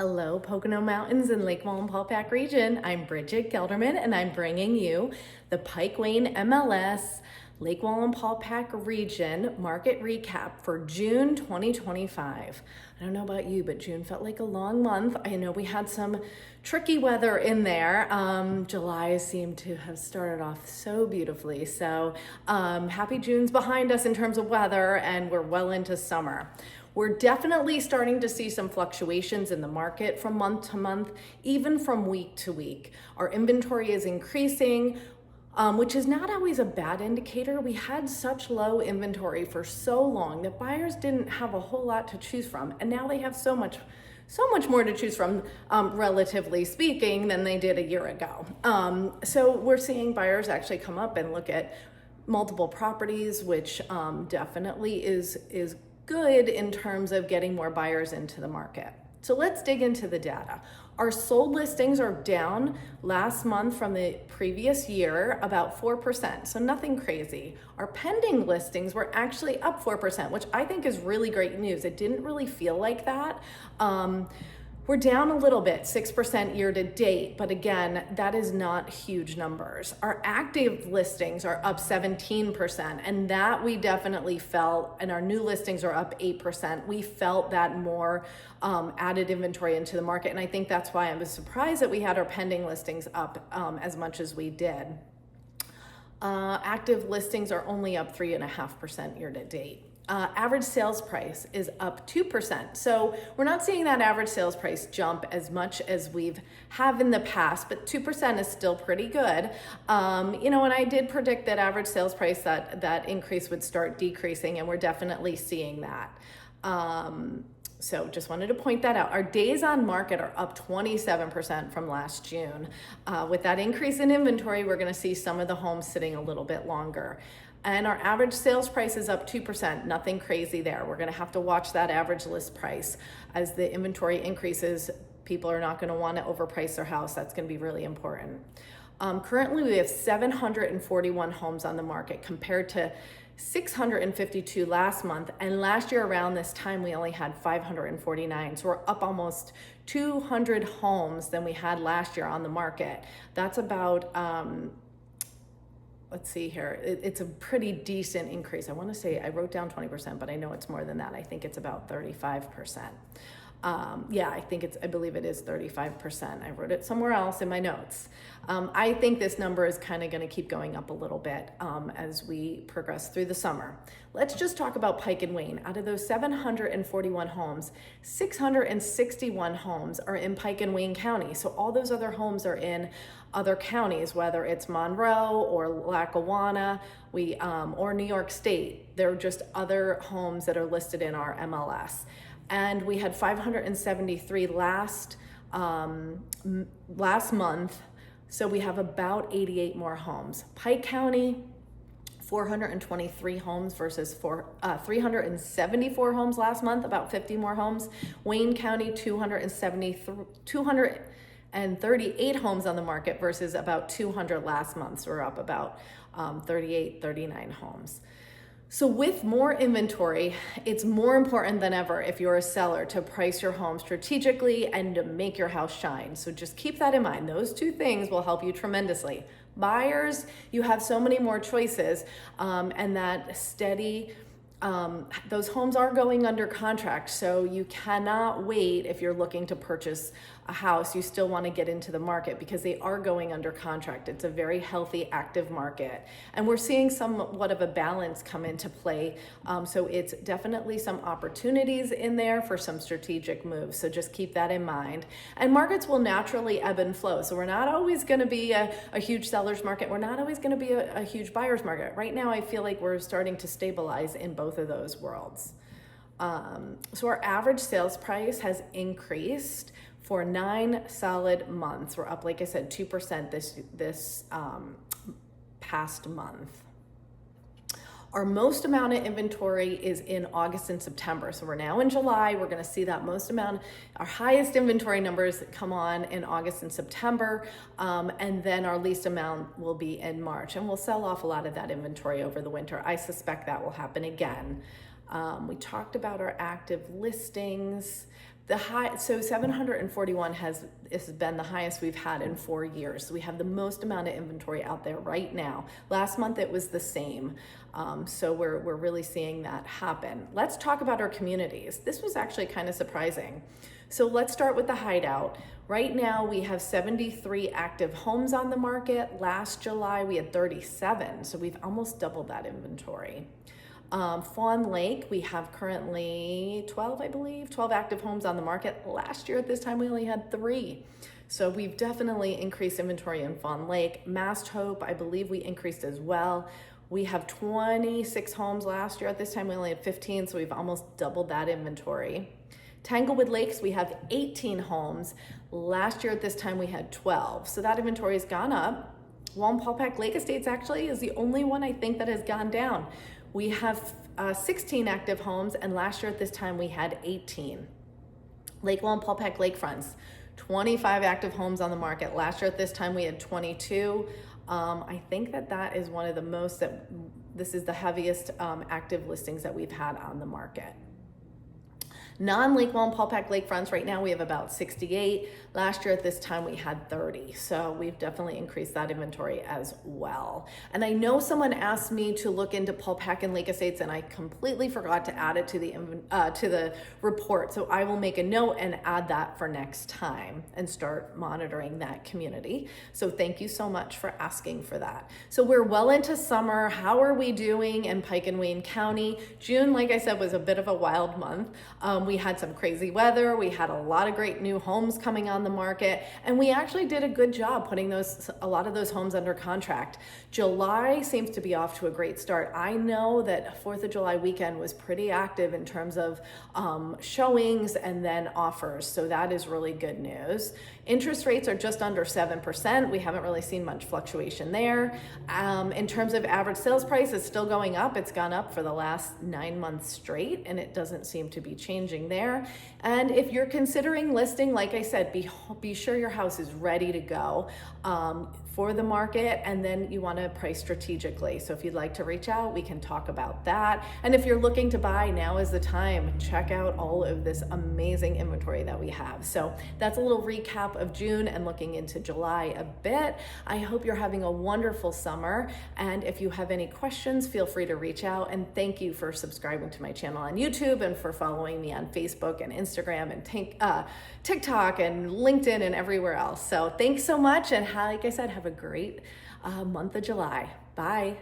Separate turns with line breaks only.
Hello, Pocono Mountains and Lake Wallenpaupack region. I'm Bridget Gelderman, and I'm bringing you the Pike Wayne MLS Lake Wallenpaupack region market recap for June 2025. I don't know about you, but June felt like a long month. I know we had some tricky weather in there. July seemed to have started off so beautifully. So happy June's behind us in terms of weather, and we're well into summer. We're definitely starting to see some fluctuations in the market from month to month, even from week to week. Our inventory is increasing, which is not always a bad indicator. We had such low inventory for so long that buyers didn't have a whole lot to choose from, and now they have so much more to choose from, relatively speaking, than they did a year ago. So we're seeing buyers actually come up and look at multiple properties, which definitely is good in terms of getting more buyers into the market. So let's dig into the data. Our sold listings are down last month from the previous year about 4%, so nothing crazy. Our pending listings were actually up 4%, which I think is really great news. It didn't really feel like that. We're down a little bit, 6% year to date, but again, that is not huge numbers. Our active listings are up 17%, and that we definitely felt, and our new listings are up 8%. We felt that more added inventory into the market, and I think that's why I was surprised that we had our pending listings up as much as we did. Active listings are only up 3.5% year to date. Average sales price is up 2%. So we're not seeing that average sales price jump as much as we've have in the past, but 2% is still pretty good. And I did predict that average sales price, that increase would start decreasing, and we're definitely seeing that. So just wanted to point that out. Our days on market are up 27% from last June. With that increase in inventory, we're gonna see some of the homes sitting a little bit longer. And our average sales price is up 2%, nothing crazy there. We're gonna have to watch that average list price. As the inventory increases, people are not gonna wanna overprice their house. That's gonna be really important. Currently, we have 741 homes on the market compared to 652 last month, and last year around this time we only had 549, so we're up almost 200 homes than we had last year on the market. That's about let's see here, it's a pretty decent increase. I want to say, I wrote down 20%, but I know it's more than that. I think it's about 35%. I believe it is 35%. I wrote it somewhere else in my notes. I think this number is kind of going to keep going up a little bit as we progress through the summer. Let's just talk about Pike and Wayne. Out of those 741 homes, 661 homes are in Pike and Wayne County. So all those other homes are in other counties, whether it's Monroe or Lackawanna, or New York State. They're just other homes that are listed in our MLS. And we had 573 last month, so we have about 88 more homes. Pike County, 423 homes versus 374 homes last month, about 50 more homes. Wayne County, 238 homes on the market versus about 200 last month, so we're up about 39 homes. So with more inventory, it's more important than ever if you're a seller to price your home strategically and to make your house shine. So just keep that in mind. Those two things will help you tremendously. Buyers, you have so many more choices, and that steady, those homes are going under contract, so you cannot wait. If you're looking to purchase a house, you still want to get into the market because they are going under contract. It's a very healthy, active market, and we're seeing somewhat of a balance come into play. So it's definitely some opportunities in there for some strategic moves. So just keep that in mind. And markets will naturally ebb and flow. So we're not always going to be a huge seller's market. We're not always going to be a huge buyer's market. Right now, I feel like we're starting to stabilize in both of those worlds. So our average sales price has increased for 9 solid months. We're up, like I said, 2% this past month. Our most amount of inventory is in August and September. So we're now in July. We're going to see that our highest inventory numbers come on in August and September. And then our least amount will be in March. And we'll sell off a lot of that inventory over the winter. I suspect that will happen again. We talked about our active listings. So 741 has been the highest we've had in 4 years. So we have the most amount of inventory out there right now. Last month it was the same. So we're really seeing that happen. Let's talk about our communities. This was actually kind of surprising. So let's start with the Hideout. Right now we have 73 active homes on the market. Last July we had 37, so we've almost doubled that inventory. Fawn Lake, we have currently 12, I believe, 12 active homes on the market. Last year at this time, we only had 3. So we've definitely increased inventory in Fawn Lake. Mast Hope, I believe we increased as well. We have 26 homes last year. At this time, we only had 15, so we've almost doubled that inventory. Tanglewood Lakes, we have 18 homes. Last year at this time, we had 12. So that inventory has gone up. Wallenpaupack Lake Estates actually is the only one I think that has gone down. We have 16 active homes, and last year at this time we had 18. Lake Wallenpaupack Lakefronts, 25 active homes on the market. Last year at this time we had 22. I think that is one of the most, this is the heaviest active listings that we've had on the market. Non-Lake Wallenpaupack lakefronts, right now we have about 68. Last year at this time we had 30. So we've definitely increased that inventory as well. And I know someone asked me to look into Paupack and Lake Estates, and I completely forgot to add it to the report. So I will make a note and add that for next time and start monitoring that community. So thank you so much for asking for that. So we're well into summer. How are we doing in Pike and Wayne County? June, like I said, was a bit of a wild month. We had some crazy weather. We had a lot of great new homes coming on the market, and we actually did a good job putting a lot of those homes under contract. July seems to be off to a great start. I know that 4th of July weekend was pretty active in terms of showings and then offers, so that is really good news. Interest rates are just under 7%. We haven't really seen much fluctuation there. In terms of average sales price, it's still going up. It's gone up for the last 9 months straight, and it doesn't seem to be changing there. And if you're considering listing, like I said, be sure your house is ready to go for the market, and then you want to price strategically. So if you'd like to reach out, we can talk about that. And if you're looking to buy, now is the time. Check out all of this amazing inventory that we have. So that's a little recap of June and looking into July a bit. I hope you're having a wonderful summer. And if you have any questions, feel free to reach out. And thank you for subscribing to my channel on YouTube and for following me on Facebook and Instagram and TikTok and LinkedIn and everywhere else. So thanks so much. And like I said, have a great month of July. Bye.